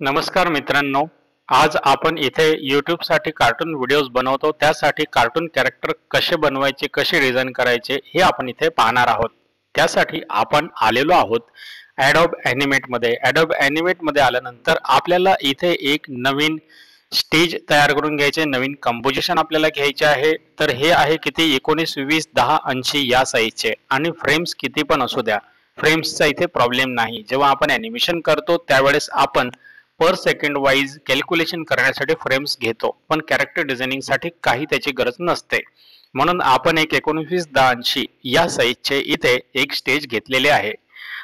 नमस्कार मित्रांनो, आज आपण इथे YouTube साठी कार्टून व्हिडिओज बनवतो. त्यासाठी कार्टून कॅरेक्टर कसे बनवायचे, कसे डिझाइन करायचे हे आपण इथे पाहणार आहोत. त्यासाठी आपण आलेलो आहोत Adobe Animate मध्ये. Adobe Animate मध्ये आल्यानंतर आपल्याला इथे एक नवीन स्टेज तयार करून घ्यायचे, नवीन कंपोजिशन आपल्याला घ्यायचे आहे. तर हे आहे किती 19, 20, 10, 80 या साईजचे आणि फ्रेम्स किती पण असू द्या. फ्रेम्सचा इथे प्रॉब्लेम नाही. जेव्हा आपण ॲनिमेशन करतो त्यावेळेस आपण पर सेकंड वाईज कॅल्क्युलेशन करण्यासाठी फ्रेम्स घेतो, पण कॅरेक्टर डिझायनिंगसाठी काही त्याची गरज नसते. म्हणून आपण एक 19, 10, 80 या साईजचे इथे एक स्टेज घेतलेले आहे.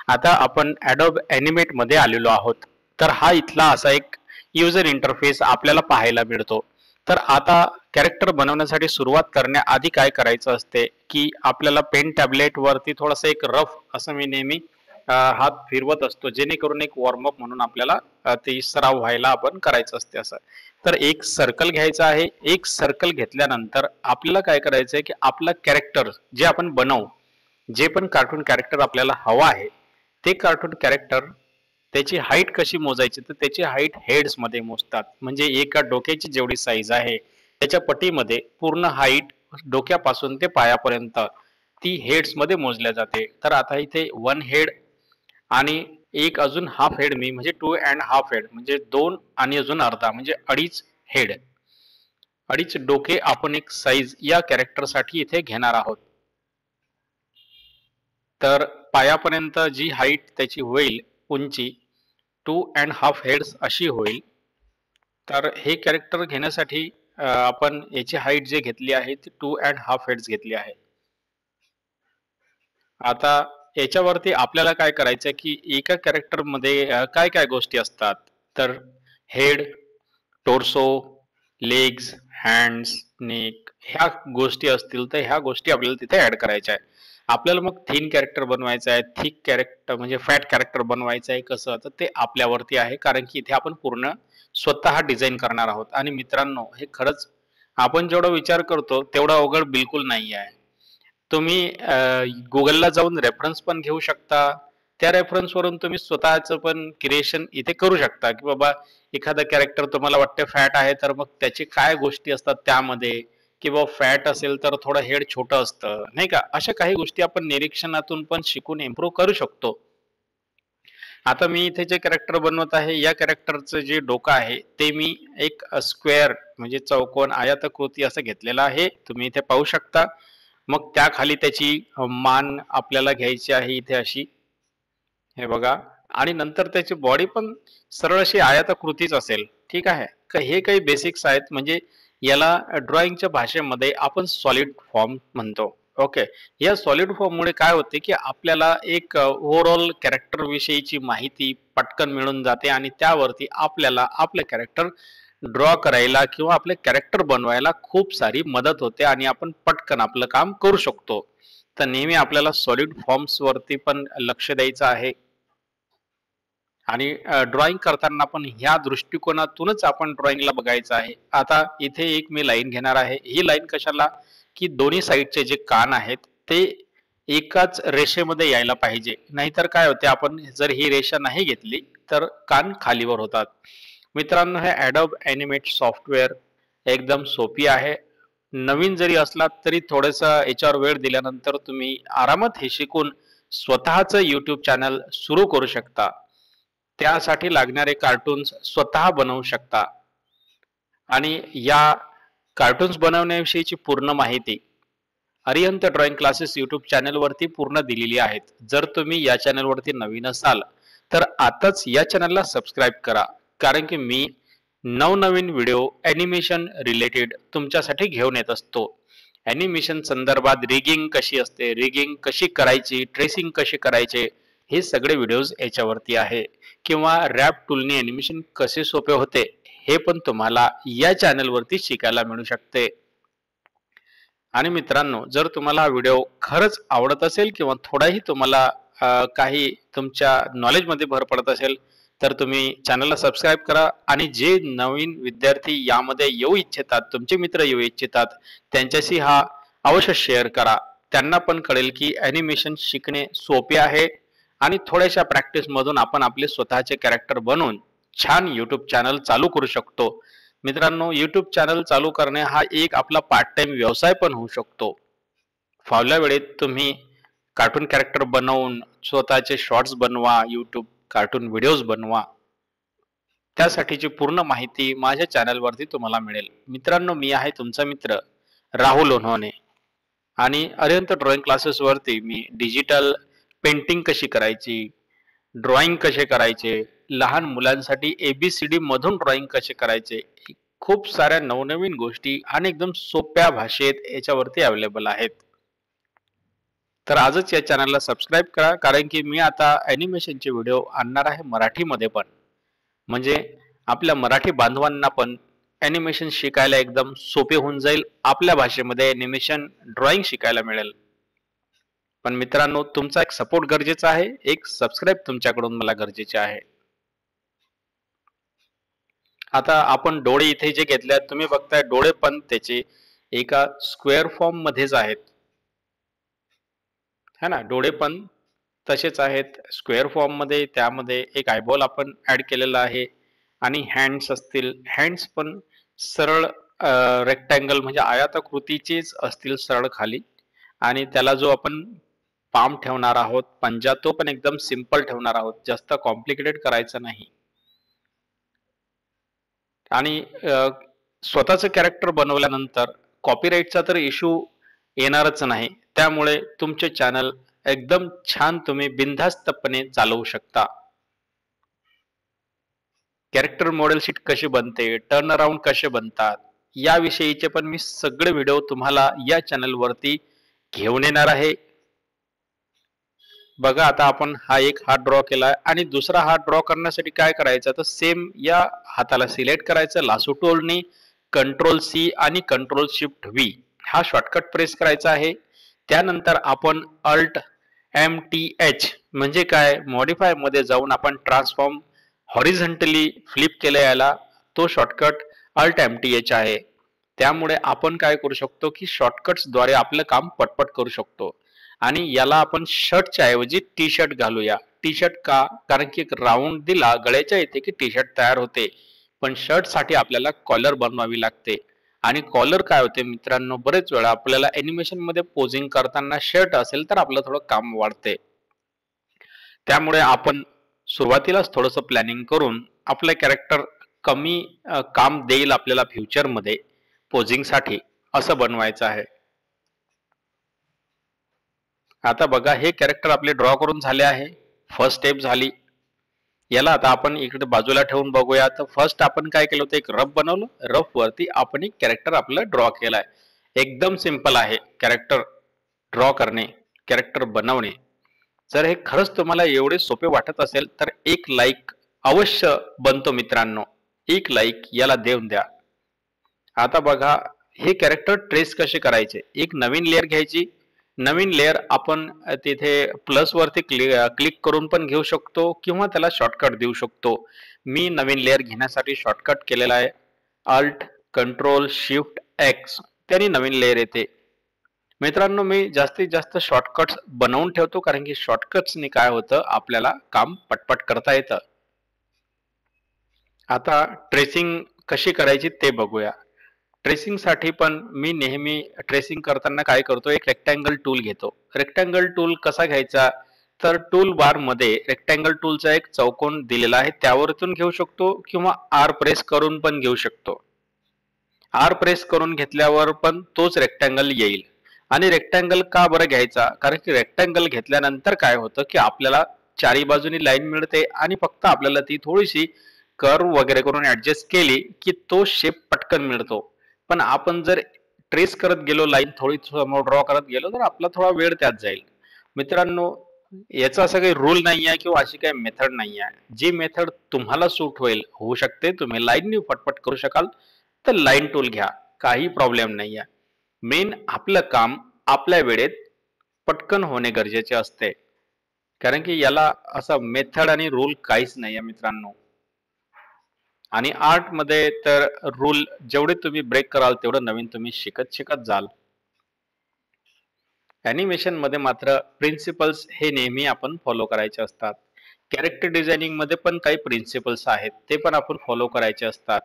आता आपण Adobe Animate मध्ये आलेलो आहोत. तर हा इथला असा एक युजर इंटरफेस आपल्याला पाहायला मिळतो. तर आता कॅरेक्टर बनवण्यासाठी सुरुवात करण्याआधी काय करायचं असते की आपल्याला पेन टॅबलेट वरती थोडंसं एक रफ असं मी नेहमी हात फिरवत असतो, जेणेकरून एक वॉर्मअप म्हणून आपल्याला ते सराव व्हायला आपण करायचं असते असं. तर एक सर्कल घ्यायचा आहे. एक सर्कल घेतल्यानंतर आपल्याला काय करायचं आहे की आपला कॅरेक्टर जे आपण बनवू, जे पण कार्टून कॅरेक्टर आपल्याला हवा आहे ते कार्टून कॅरेक्टर त्याची हाईट कशी मोजायची, तर त्याची हाईट हेड्स मध्ये मोजतात. म्हणजे एका डोक्याची जेवढी साईज आहे त्याच्या पटीमध्ये पूर्ण हाईट डोक्यापासून ते पायापर्यंत ती हेड्स मध्ये मोजल्या जाते. तर आता इथे 1 हेड आणि एक अजून हाफ हेड मी म्हणजे 2 अँड हाफ हेड म्हणजे 2 आणि अजून अर्धा म्हणजे अडीच हेड, अडीच डोके आपण एक साईज या कॅरेक्टर साठी इथे घेणार आहोत. तर पायापर्यंत जी हाईट त्याची होईल उंची 2 अँड हाफ हेड्स अशी होईल. तर हे कॅरेक्टर घेण्यासाठी आपण याची हाईट जे घेतली आहे ती 2 अँड हाफ हेड्स घेतली आहे. आता याच्यावरती आपल्याला काय करायचं की एका कॅरेक्टर मध्ये काय काय गोष्टी असतात, तर head, torso, legs, hands, neck ह्या गोष्टी असतील तर ह्या गोष्टी आपल्याला तिथे ऍड करायच्या आहे. आपल्याला मग थिन कॅरेक्टर बनवायचं आहे, थिक कॅरेक्टर म्हणजे फॅट कॅरेक्टर बनवायचं आहे कसं, तर ते आपल्यावरती आहे, कारण की इथे आपण पूर्ण स्वतः डिझाईन करणार आहोत. आणि मित्रांनो, हे खरंच आपण जेवढा विचार करतो तेवढा अवघड बिलकुल नाही आहे. तुम्ही गुगलला जाऊन रेफरन्स पण घेऊ शकता. त्या रेफरन्स वरून तुम्ही स्वतःचं पण क्रिएशन इथे करू शकता की बाबा एखादा कॅरेक्टर तुम्हाला वाटते फॅट आहे तर मग त्याची काय गोष्टी असतात त्यामध्ये, किंवा फॅट असेल तर थोडं हेड छोटं असतं नाही का. अशा काही गोष्टी आपण निरीक्षणातून पण शिकून इम्प्रूव्ह करू शकतो. आता मी इथे जे कॅरेक्टर बनवत आहे या कॅरेक्टरचं जे डोकं आहे ते मी एक स्क्वेअर म्हणजे चौकोन आयताकृती असं घेतलेलं आहे, तुम्ही इथे पाहू शकता. मग त्याखाली त्याची मान आपल्याला घ्यायची आहे इथे अशी, हे बघा. आणि नंतर त्याची बॉडी पण सरळ अशी आयताकृतीच असेल, ठीक आहे का. हे काही बेसिक्स आहेत, म्हणजे याला ड्रॉइंगच्या भाषेमध्ये आपण सॉलिड फॉर्म म्हणतो. ओके. या सॉलिड फॉर्म मुळे काय होते की आपल्याला एक ओव्हरऑल कॅरेक्टर विषयीची माहिती पटकन मिळून जाते आणि त्यावरती आपल्याला आपले कॅरेक्टर ड्रॉ करायला किंवा आपले कॅरेक्टर बनवायला खूप सारी मदत होते आणि आपण पटकन आपलं काम करू शकतो. तर नेहमी आपल्याला सॉलिड फॉर्म्स वरती पण लक्ष द्यायचं आहे. आणि ड्रॉइंग करताना पण ह्या दृष्टिकोनातूनच आपण ड्रॉइंगला बघायचं आहे. आता इथे एक मी लाईन घेणार आहे. ही लाईन कशाला, की दोन्ही साईडचे जे कान आहेत ते एकाच रेषेमध्ये यायला पाहिजे. नाहीतर काय होते, आपण जर ही रेषा नाही घेतली तर कान खालीवर होतात. मित्रांनो, हे Adobe Animate सॉफ्टवेअर एकदम सोपी आहे. नवीन जरी असला तरी थोडंसं याच्यावर वेळ दिल्यानंतर तुम्ही आरामात हे शिकून स्वतःचं YouTube चॅनल सुरू करू शकता. त्यासाठी लागणारे कार्टून्स स्वतः बनवू शकता. आणि या कार्टून्स बनवण्याविषयीची पूर्ण माहिती अरिहंत ड्रॉइंग क्लासेस यूट्यूब चॅनलवरती पूर्ण दिलेली आहेत. जर तुम्ही या चॅनलवरती नवीन असाल तर आताच या चॅनलला सबस्क्राईब करा, कारण की मी नवनवीन व्हिडिओ ॲनिमेशन रिलेटेड तुमच्यासाठी घेऊन येत असतो. ॲनिमेशन संदर्भात रिगिंग कशी असते, रिगिंग कशी करायची, ट्रेसिंग कशी करायचे, हे सगळे व्हिडिओज याच्यावरती आहे. किंवा रॅप टूलने ॲनिमेशन कसे सोपे होते हे पण तुम्हाला या चॅनलवरती शिकायला मिळू शकते. आणि मित्रांनो, जर तुम्हाला हा व्हिडिओ खरंच आवडत असेल किंवा थोडाही तुम्हाला काही तुमच्या नॉलेजमध्ये भर पडत असेल तर तुम्ही चॅनलला सबस्क्राईब करा. आणि जे नवीन विद्यार्थी यामध्ये येऊ इच्छितात, तुमचे मित्र येऊ इच्छितात, त्यांच्याशी हा अवश्य शेअर करा. त्यांना पण कळेल की ॲनिमेशन शिकणे सोपे आहे आणि थोड्याशा प्रॅक्टिसमधून आपण आपले स्वतःचे कॅरेक्टर बनवून छान YouTube चॅनल चालू करू शकतो. मित्रांनो, YouTube चॅनल चालू करणे हा एक आपला पार्ट टाइम व्यवसाय पण होऊ शकतो. फावल्या वेळेत तुम्ही कार्टून कॅरेक्टर बनवून स्वतःचे शॉर्ट्स बनवा, YouTube कार्टून व्हिडिओज बनवा. त्यासाठीची पूर्ण माहिती माझ्या चॅनलवरती तुम्हाला मिळेल. मित्रांनो, मी आहे तुमचा मित्र राहुल लोन्हाने आणि अरिहंत ड्रॉइंग क्लासेसवरती मी डिजिटल पेंटिंग कशी करायची, ड्रॉइंग कसे करायचे, लहान मुलांसाठी ABCD मधून ड्रॉइंग कसे करायचे, खूप साऱ्या नवनवीन गोष्टी आणि एकदम सोप्या भाषेत याच्यावरती अवेलेबल आहेत. तर आजच या चॅनलला सबस्क्राईब करा, कारण की मी आता ॲनिमेशनचे व्हिडिओ आणणार आहे मराठीमध्ये पण. म्हणजे आपल्या मराठी बांधवांना पण ॲनिमेशन शिकायला एकदम सोपे होऊन जाईल. आपल्या भाषेमध्ये ॲनिमेशन ड्रॉइंग शिकायला मिळेल. पण मित्रांनो, तुमचा एक सपोर्ट गरजेचा आहे, एक सबस्क्राईब तुमच्याकडून मला गरजेचे आहे. आता आपण डोळे इथे जे घेतले तुम्ही बघताय, डोळे पण त्याचे एका स्क्वेअर फॉर्म मध्येच आहेत, है ना. डोळे पण तसेच आहेत स्क्वेअर फॉर्म मध्ये. त्यामध्ये एक आयबॉल आपण ऍड केलेला आहे आणि हँड्स असतील, हँड्स पण सरळ रेक्टँगल म्हणजे आयताकृतीचेच असतील सरळ खाली. आणि त्याला जो आपण पाम ठेवणार आहोत, पंजा, तो पण एकदम सिंपल ठेवणार आहोत, जास्त कॉम्प्लिकेटेड करायचं नाही. आणि स्वतःचं कॅरेक्टर बनवल्यानंतर कॉपीराईटचा तर इश्यू येणारच नाही. त्यामुळे तुमचे चॅनल एकदम छान तुम्ही बिनधास्तपणे चालवू शकता. कॅरेक्टर मॉडेल शीट कशी बनते, टर्न अराउंड कसे बनतात, याविषयीचे पण मी सगळे व्हिडिओ तुम्हाला या चॅनलवरती घेऊन येणार आहे. बघा, आता आपण हा एक हात ड्रॉ केला आणि दुसरा हात ड्रॉ करण्यासाठी काय करायचं, तर सेम या हाताला सिलेक्ट करायचं लासो टूलनी, Ctrl+C आणि Ctrl+Shift+V हा शॉर्टकट प्रेस करायचा आहे. त्यानंतर आपण Alt+M+TH म्हणजे काय, मॉडिफाय मध्ये जाऊन आपण ट्रान्सफॉर्म हॉरिझॉन्टली फ्लिप केलं याला, तो शॉर्टकट Alt+M+TH आहे. त्यामुळे आपण काय करू शकतो की शॉर्टकट्सद्वारे आपलं काम पटपट करू शकतो. आणि याला आपण शर्टच्या ऐवजी टी शर्ट घालूया. टी शर्ट का, कारण की एक राऊंड दिला गळ्याच्या इथे की टी शर्ट तयार होते. पण शर्ट साठी आपल्याला कॉलर बनवावी लागते. आणि कॉलर काय होते मित्रांनो, बरेच वेळा आपल्याला ॲनिमेशन मध्ये पोजिंग करताना शर्ट असेल तर आपलं थोडं काम वाढते. त्यामुळे आपण सुरुवातीलाच थोडंसं प्लॅनिंग करून आपलं कॅरेक्टर कमी काम देईल आपल्याला फ्युचरमध्ये पोजिंगसाठी, असं बनवायचं आहे. आता बघा, हे कॅरेक्टर आपले ड्रॉ करून झाले आहे. फर्स्ट स्टेप झाली. याला आता आपण इकडे बाजूला ठेवून बघूया. तर फर्स्ट आपण काय केलं होतं, एक रफ बनवलं. रफ वरती आपण एक कॅरेक्टर आपलं ड्रॉ केलाय. एकदम सिंपल आहे कॅरेक्टर ड्रॉ करणे, कॅरेक्टर बनवणे. जर हे खरंच तुम्हाला एवढे सोपे वाटत असेल तर एक लाईक अवश्य बनतो मित्रांनो. एक लाईक याला देऊन द्या. आता बघा, हे कॅरेक्टर ट्रेस कसे करायचे, एक नवीन लेअर घ्यायची. नवीन लेअर आपण तिथे प्लस वरती क्लिक करून पण घेऊ शकतो किंवा त्याला शॉर्टकट देऊ शकतो. मी नवीन लेअर घेण्यासाठी शॉर्टकट केलेला आहे, Alt+Ctrl+Shift+X, त्याने नवीन लेअर येते. मित्रांनो, मी जास्तीत जास्त शॉर्टकट्स बनवून ठेवतो, कारण की शॉर्टकट्सनी काय होतं, आपल्याला काम पटपट करता येतं. आता ट्रेसिंग कशी करायची ते बघूया. ट्रेसिंग साठी पण मी नेहमी ट्रेसिंग करताना काय करतो, एक रेक्टँगल टूल घेतो. रेक्टँगल टूल कसा घ्यायचा, तर टूल बार मध्ये रेक्टँगल टूलचा एक चौकोन दिलेला आहे, त्यावरतून घेऊ शकतो किंवा आर प्रेस करून पण घेऊ शकतो. आर प्रेस करून घेतल्यावर पण तोच रेक्टँगल येईल. आणि रेक्टँगल का बरं घ्यायचा, कारण की रेक्टँगल घेतल्यानंतर काय होतं की आपल्याला चारी बाजूनी लाईन मिळते आणि फक्त आपल्याला ती थोडीशी कर्व वगैरे करून ऍडजस्ट केली की तो शेप पटकन मिळतो. पण आपण जर ट्रेस करत गेलो, लाईन थोडी समोर ड्रॉ करत गेलो, तर आपला थोडा वेळ त्यात जाईल. मित्रांनो, याचा असं काही रूल नाही आहे किंवा अशी काही मेथड नाही आहे. जी मेथड तुम्हाला सूट होईल, होऊ शकते तुम्ही लाईननी पटपट करू शकाल, तर लाईन टूल घ्या, काही प्रॉब्लेम नाही आहे. मेन आपलं काम आपल्या वेळेत पटकन होणे गरजेचे असते, कारण की याला असा मेथड आणि रूल काहीच नाही आहे मित्रांनो. आणि आर्ट मध्ये तर रूल जेवढे तुम्ही ब्रेक कराल तेवढं नवीन तुम्ही शिकत शिकत जाल. ॲनिमेशन मध्ये मात्र प्रिन्सिपल्स हे नेहमी आपण फॉलो करायचे असतात. कॅरेक्टर डिझायनिंग मध्ये पण काही प्रिन्सिपल्स आहेत, ते पण आपण फॉलो करायचे असतात.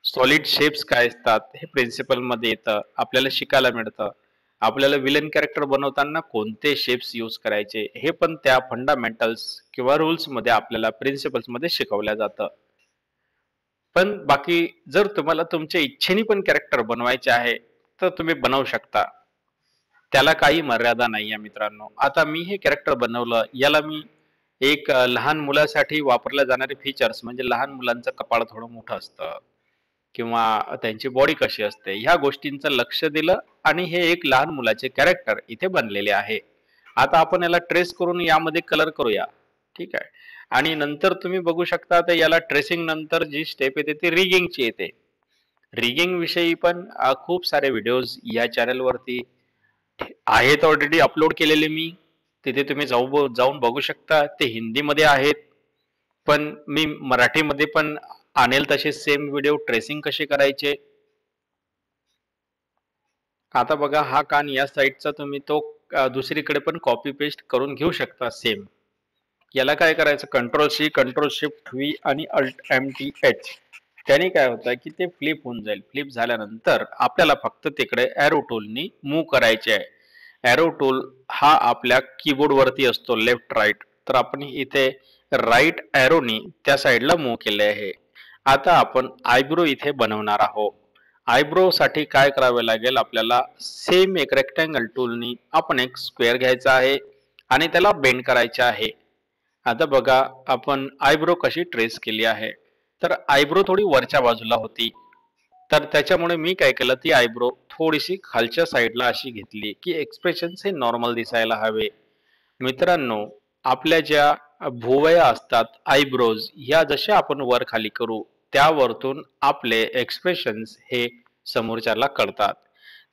सॉलिड शेप्स काय असतात हे प्रिन्सिपल मध्ये येतं, आपल्याला शिकायला मिळतं. आपल्याला विलन कॅरेक्टर बनवताना कोणते शेप्स यूज करायचे हे पण त्या फंडामेंटल्स किंवा रूल्स मध्ये आपल्याला प्रिन्सिपल्स मध्ये शिकवल्या जातं. पण बाकी जर तुम्हाला तुमच्या इच्छेने पण कॅरेक्टर बनवायचे आहे तर तुम्ही बनवू शकता. त्याला काही मर्यादा नाहीये मित्रांनो. आता मी हे कॅरेक्टर बनवलं, याला मी एक लहान मुलासाठी वापरल्या जाणारे फीचर्स म्हणजे लहान मुलांचं कपाळ थोडं मोठं असतं किंवा त्यांची बॉडी कशी असते ह्या गोष्टींचं लक्ष दिलं आणि हे एक लहान मुलाचे कॅरेक्टर इथे बनलेले आहे. आता आपण याला ट्रेस करून यामध्ये कलर करूया. ठीक आहे. आणि नंतर तुम्ही बघू शकता तर याला ट्रेसिंग नंतर जी स्टेप येते ती रिगिंगची येते. रिगिंग विषयी पण खूप सारे व्हिडिओज या चॅनल वरती आहेत ऑलरेडी अपलोड केलेले मी. तिथे तुम्ही जाऊन बघू शकता. ते हिंदीमध्ये आहेत. पण मी मराठीमध्ये पण आणेल तसे सेम व्हिडिओ ट्रेसिंग कसे करायचे. आता बघा हा कान या साईडचा तुम्ही तो दुसरीकडे पण कॉपी पेस्ट करून घेऊ शकता सेम. याला काय करायचं कंट्रोल शिफ्ट व्ही आणि अल्ट एम टी एच. त्याने काय होतं की ते फ्लिप होऊन जाईल. फ्लिप झाल्यानंतर आपल्याला फक्त तिकडे एरो टूलनी मूव्ह करायचे आहे. एरो टूल हा आपल्या कीबोर्ड वरती असतो लेफ्ट राईट. तर आपण इथे राईट एरोनी त्या साईडला मूव्ह केले आहे. आता आपण आयब्रो इथे बनवणार आहोत. आयब्रो साठी काय करावे लागेल आपल्याला सेम एक रेक्टँगल टूलनी आपण एक स्क्वेअर घ्यायचा आहे आणि त्याला बेंड करायचे आहे. आता बघा आपण आयब्रो कशी ट्रेस केली आहे. तर आयब्रो थोडी वरच्या बाजूला होती. तर त्याच्यामुळे मी काय केलं ती आयब्रो थोडीशी खालच्या साईडला अशी घेतली की एक्सप्रेशन हे नॉर्मल दिसायला हवे. मित्रांनो आपल्या ज्या भुवया असतात आयब्रोज ह्या जशा आपण वर खाली करू त्यावरतून आपले एक्सप्रेशन्स हे समोरच्याला कळतात.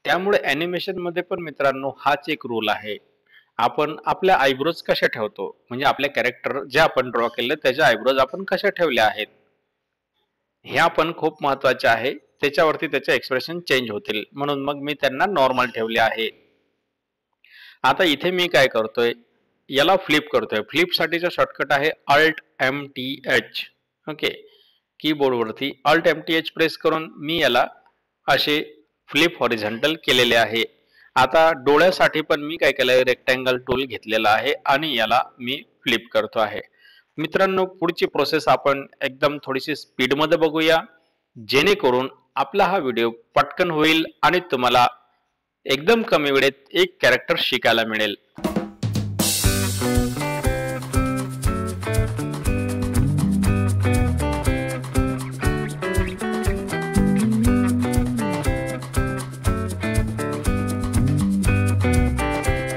त्यामुळे ॲनिमेशन मध्ये पण मित्रांनो हाच एक रूल आहे. आपण आपल्या आयब्रोज कशा ठेवतो म्हणजे आपल्या कॅरेक्टर जे आपण ड्रॉ केले त्याच्या आयब्रोज आपण कशा ठेवल्या आहेत हे आपण खूप महत्वाचे आहे. त्याच्यावरती त्याचे एक्सप्रेशन चेंज होतील म्हणून मग मी त्यांना नॉर्मल ठेवले आहे. आता इथे मी काय करतोय याला फ्लिप करतोय. फ्लिप साठीचा शॉर्टकट आहे Alt M T H. Okay. Keyboard वरती Alt M T H press करून मी याला असे फ्लिप हॉरिझॉन्टल केलेले आहे. आता डोळ्यासाठी पण मी काय केलंय रेक्टँगल टूल घेतलेला आहे आणि याला मी फ्लिप करतो आहे. मित्रांनो पुढची प्रोसेस आपण एकदम थोडीशी स्पीड मध्ये बघूया जेणेकरून आपला हा व्हिडिओ पटकन होईल आणि तुम्हाला एकदम कमी वेळेत एक कॅरेक्टर शिकायला मिळेल.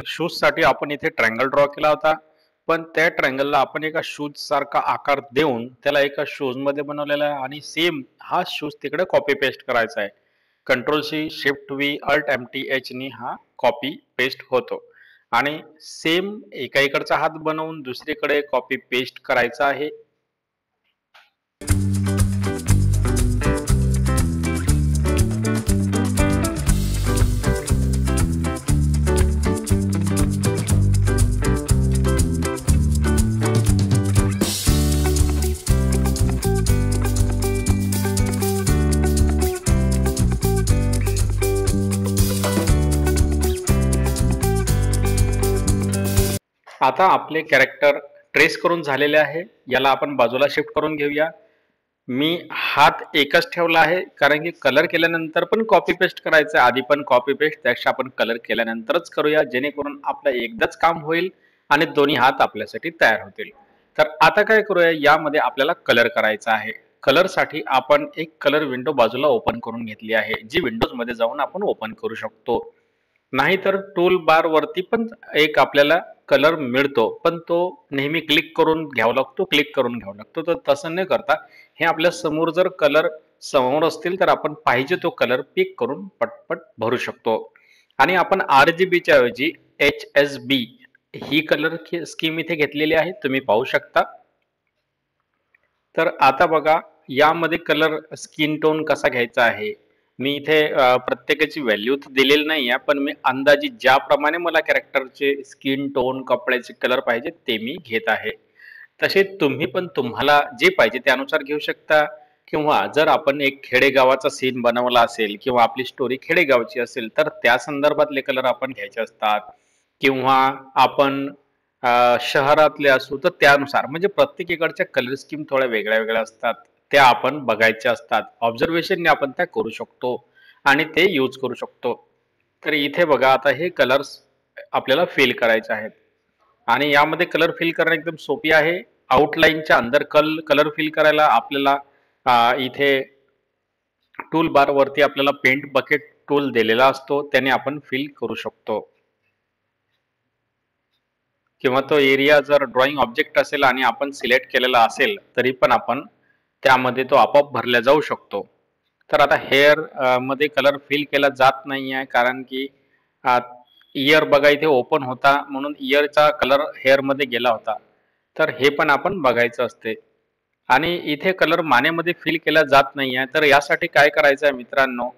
शूज साठी आपण इथे ट्रायंगल ड्रॉ केला होता. पण त्या ट्रायंगलला आपण एका शूज सारखा आकार देऊन त्याला एका शूज मध्ये बनवलेला आहे आणि सेम हा शूज तिकडे कॉपी पेस्ट करायचा आहे. Control C shift V alt M T H नी हा कॉपी पेस्ट होतो आणि सेम एका इकडचा हात बनवून दुसरीकडे कॉपी पेस्ट करायचा आहे. आता आपले कॅरेक्टर ट्रेस करून झालेले आहे. याला आपण बाजूला शिफ्ट करून घेऊया. मी हात एकच ठेवला आहे कारण की कलर केल्यानंतर पण कॉपी पेस्ट करायचं. आधी पण कॉपी पेस्ट त्यापेक्षा आपण कलर केल्यानंतरच करूया जेणेकरून आपलं एकदाच काम होईल आणि दोन्ही हात आपल्यासाठी तयार होतील. तर आता काय करूया यामध्ये आपल्याला कलर करायचा आहे. कलर साठी आपण एक कलर विंडो बाजूला ओपन करून घेतली आहे जी विंडोज मध्ये जाऊन आपण ओपन करू शकतो. नाहीतर टूल बार वरती पण एक आपल्याला कलर मिळतो पण तो नेहमी क्लिक करून घ्यावा लागतो. तर तसं न करता हे आपल्या समोर जर कलर समोर असतील तर आपण पाहिजे तो कलर पिक करून पटपट भरू शकतो. आणि आपण RGB च्या ऐवजी HSB ही कलर स्कीम इथे घेतलेली आहे तुम्ही पाहू शकता. तर आता बघा यामध्ये कलर स्किन टोन कसा घ्यायचा आहे. मी इथे प्रत्येकाची व्हॅल्यू दिलेली नाही आहे पण मी अंदाजी ज्याप्रमाणे मला कॅरेक्टरचे स्किन टोन कपड्याचे कलर पाहिजे ते मी घेत आहे. तसे तुम्ही पण तुम्हाला जे पाहिजे त्यानुसार घेऊ शकता किंवा जर आपण एक खेडेगावाचा सीन बनवला असेल किंवा आपली स्टोरी खेडेगावची असेल तर त्या संदर्भातले कलर आपण घ्यायचे असतात किंवा आपण शहरातले असू तर त्यानुसार म्हणजे प्रत्येकीकडच्या कलर स्कीम थोड्या वेगळ्या वेगळ्या असतात. त्या आपण बघायच्या असतात. ऑब्झर्वेशनने आपण त्या करू शकतो आणि ते यूज करू शकतो. तर इथे बघा आता हे कलर्स आपल्याला फिल करायचे आहेत आणि यामध्ये कलर फिल करणं एकदम सोपी आहे. आउटलाईनच्या अंदर कलर फिल करायला आपल्याला इथे टूल बार वरती आपल्याला पेंट बकेट टूल दिलेला असतो. त्याने आपण फिल करू शकतो किंवा तो एरिया जर ड्रॉइंग ऑब्जेक्ट असेल आणि आपण सिलेक्ट केलेला असेल तरी पण आपण त्यामध्ये तो आपोआप भरला जाऊ शकतो. तर आता हेअर मध्ये कलर फिल केला जात नाही आहे कारण की इयर बघा इथे ओपन होता म्हणून इयरचा कलर हेअर मध्ये गेला होता. तर हे पण आपण बघायचं असते आणि इथे कलर मानेमध्ये फिल केला जात नाही आहे. तर यासाठी काय करायचं आहे मित्रांनो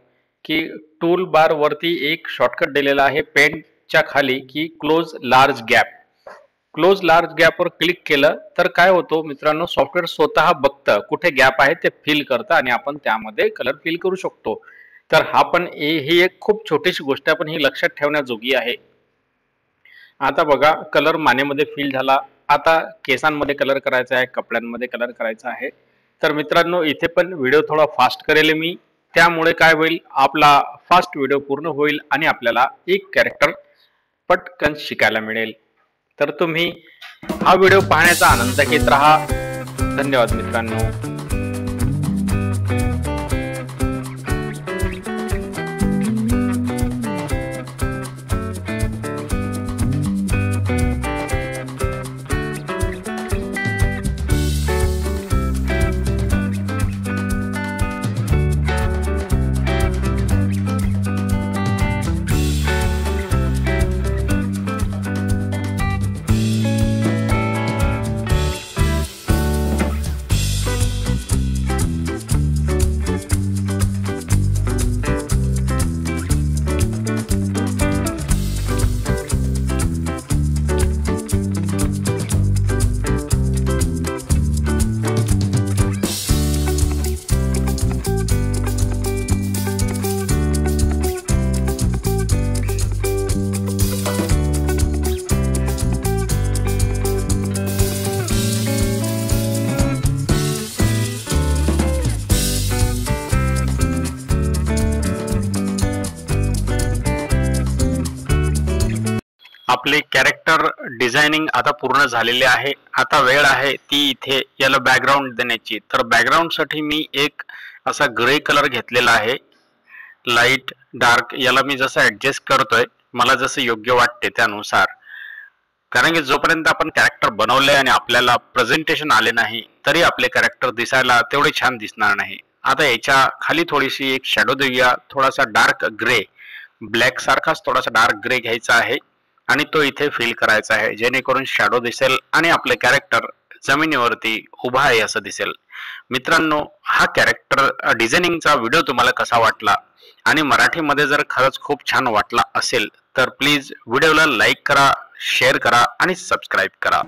की टूल बार वरती एक शॉर्टकट दिलेला आहे पेंटच्या खाली की close large gap. Close large गॅपवर क्लिक केलं तर काय होतं मित्रांनो सॉफ्टवेअर स्वतः बघतं कुठे गॅप आहे ते फिल करतं आणि आपण त्यामध्ये कलर फिल करू शकतो. तर हा पण ही एक खूप छोटीशी गोष्ट आहे पण ही लक्षात ठेवण्याजोगी आहे. आता बघा कलर मानेमध्ये फिल झाला. आता केसांमध्ये कलर करायचा आहे, कपड्यांमध्ये कलर करायचा आहे. तर मित्रांनो इथे पण व्हिडिओ थोडा फास्ट करेल मी. त्यामुळे काय होईल आपला फास्ट व्हिडिओ पूर्ण होईल आणि आपल्याला एक कॅरेक्टर पटकन शिकायला मिळेल. तर तुम्ही हा व्हिडिओ पाहण्याचा आनंद घेत राहा. धन्यवाद मित्रांनो. आपले कॅरेक्टर डिझायनिंग आता पूर्ण झालेले आहे. आता वेळ आहे ती इथे याला बॅकग्राऊंड देण्याची. तर बॅकग्राऊंड साठी मी एक असा ग्रे कलर घेतलेला आहे. लाईट डार्क याला मी जसं ऍडजस्ट करतोय मला जसं योग्य वाटते त्यानुसार. कारण की जोपर्यंत आपण कॅरेक्टर बनवले आणि आपल्याला प्रेझेंटेशन आले नाही तरी आपले कॅरेक्टर दिसायला तेवढे छान दिसणार नाही. आता याच्या खाली थोडीशी एक शॅडो देऊया. थोडासा डार्क ग्रे ब्लॅक सारखाच थोडासा डार्क ग्रे घ्यायचा आहे आणि तो इथे फिल करायचा आहे जेणेकरून शॅडो दिसेल आणि आपले कॅरेक्टर जमिनीवरती उभा आहे असं दिसेल. मित्रांनो हा कॅरेक्टर डिझायनिंगचा व्हिडिओ तुम्हाला कसा वाटला आणि मराठीमध्ये जर खरंच खूप छान वाटला असेल तर प्लीज व्हिडिओला लाईक करा, शेअर करा आणि सबस्क्राईब करा.